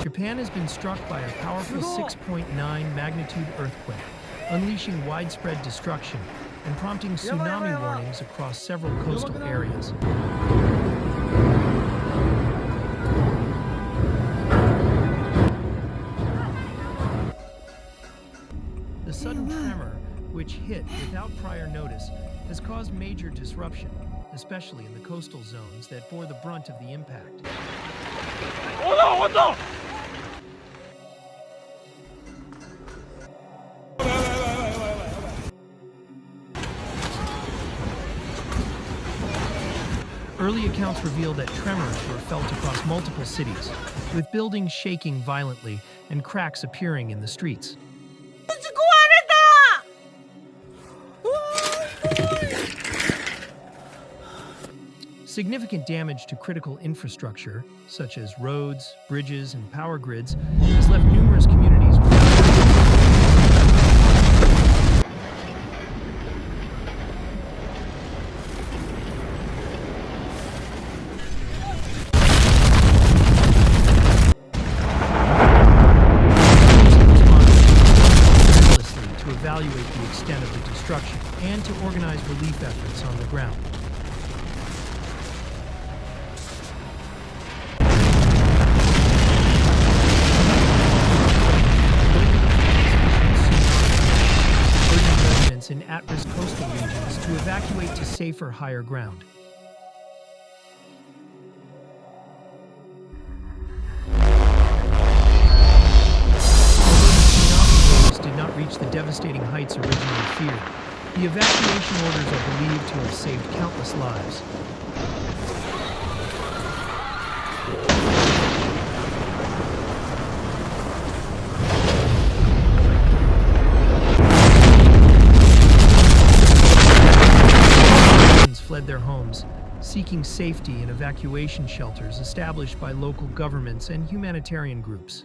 Japan has been struck by a powerful 6.9 magnitude earthquake, unleashing widespread destruction and prompting tsunami warnings across several coastal areas. The sudden tremor, which hit without prior notice, has caused major disruption, especially in the coastal zones that bore the brunt of the impact. Early accounts reveal that tremors were felt across multiple cities, with buildings shaking violently and cracks appearing in the streets. Significant damage to critical infrastructure, such as roads, bridges, and power grids, has left numerous communities without. To evaluate the extent of the destruction and to organize relief efforts on the ground. In at-risk coastal regions to evacuate to safer, higher ground. Although the tsunami waves did not reach the devastating heights originally feared, the evacuation orders are believed to have saved countless lives. Fled their homes, seeking safety in evacuation shelters established by local governments and humanitarian groups.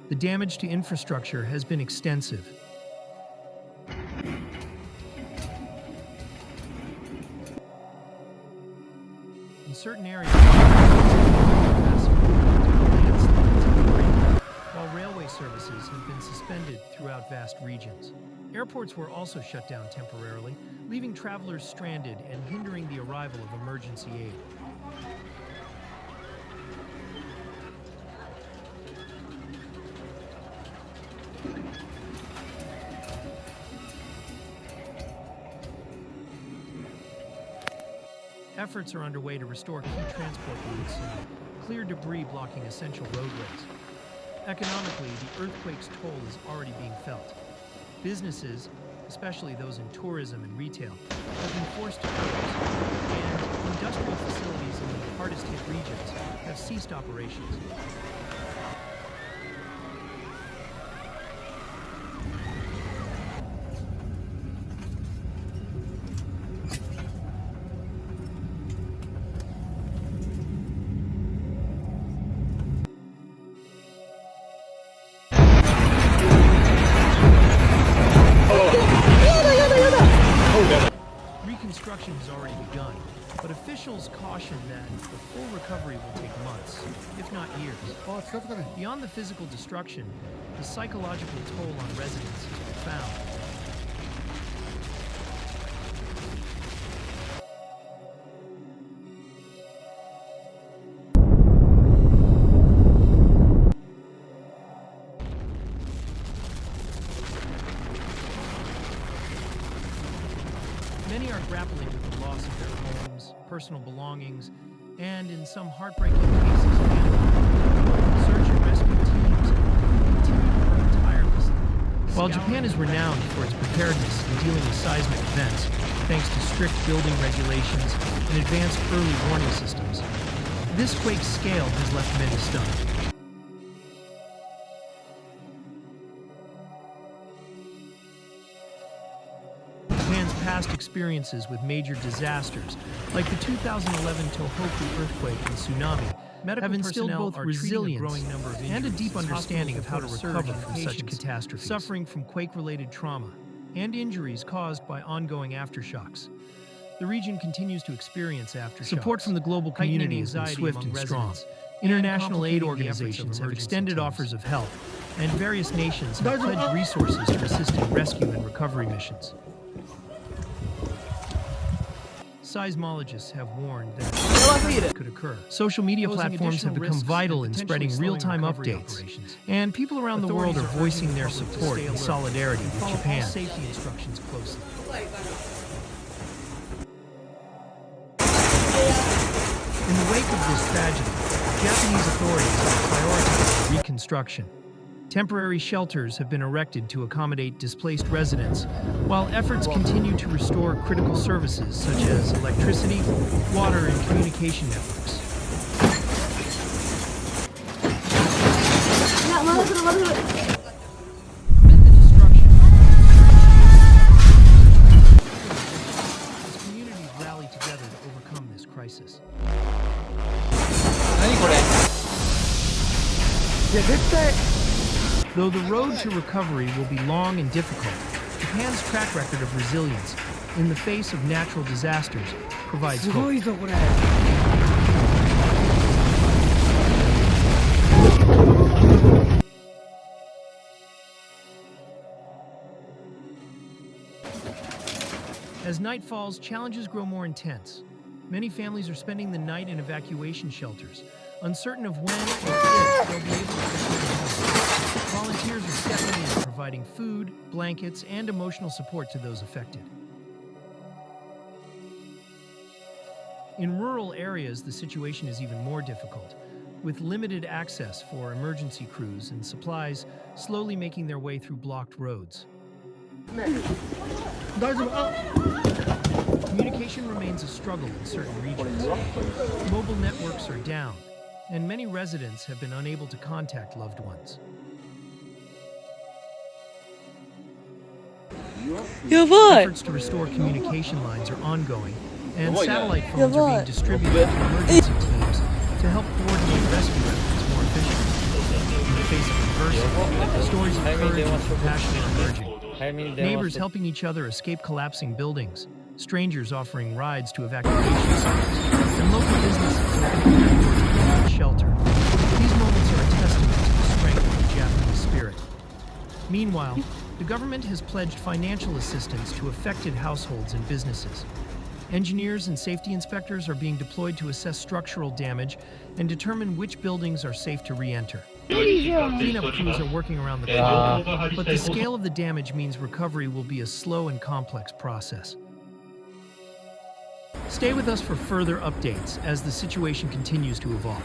The damage to infrastructure has been extensive. In certain areas, while railway services have been suspended throughout vast regions. Airports were also shut down temporarily, leaving travelers stranded and hindering the arrival of emergency aid. Efforts are underway to restore key transport routes and clear debris blocking essential roadways. Economically, the earthquake's toll is already being felt. Businesses, especially those in tourism and retail, have been forced to close, and industrial facilities in the hardest-hit regions have ceased operations. Reconstruction has already begun, but officials caution that the full recovery will take months, if not years. Beyond the physical destruction, the psychological toll on residents is profound. Many are grappling with the loss of their homes, personal belongings, and in some heartbreaking cases, family. Search and rescue teams continue to work tirelessly. While Japan is renowned for its preparedness in dealing with seismic events, thanks to strict building regulations and advanced early warning systems, this quake's scale has left many stunned. Past experiences with major disasters, like the 2011 Tohoku earthquake and tsunami, have instilled both resilience and a deep understanding of how to recover from such catastrophes, suffering from quake-related trauma and injuries caused by ongoing aftershocks. The region continues to experience aftershocks. Support from the global community has been swift and strong. International aid organizations have extended offers of help, and various nations have pledged resources to assist in rescue and recovery missions. Seismologists have warned that could occur. Social media platforms have become vital in spreading real-time updates, and people around the world are voicing their support and solidarity with Japan. Safety instructions closely. In the wake of this tragedy, Japanese authorities have prioritized reconstruction. Temporary shelters have been erected to accommodate displaced residents, while efforts continue to restore critical services such as electricity, water, and communication networks. Amid the destruction, as communities rally together to overcome this crisis. Though the road to recovery will be long and difficult, Japan's track record of resilience in the face of natural disasters provides hope. As night falls, challenges grow more intense. Many families are spending the night in evacuation shelters, uncertain of when or if they'll be able to return home. Volunteers are stepping in, providing food, blankets, and emotional support to those affected. In rural areas, the situation is even more difficult, with limited access for emergency crews and supplies slowly making their way through blocked roads. Communication remains a struggle in certain regions. Mobile networks are down, and many residents have been unable to contact loved ones. Efforts to restore communication lines are ongoing, and satellite phones are being distributed to emergency teams to help coordinate rescue efforts more efficiently. In the face of adversity, stories of courage and compassion are emerging. Neighbors helping each other escape collapsing buildings, strangers offering rides to evacuation centers, and local businesses opening their doors to provide shelter. These moments are a testament to the strength of the Japanese spirit. Meanwhile, the government has pledged financial assistance to affected households and businesses. Engineers and safety inspectors are being deployed to assess structural damage and determine which buildings are safe to re-enter. Cleanup crews are working around the clock, but the scale of the damage means recovery will be a slow and complex process. Stay with us for further updates as the situation continues to evolve.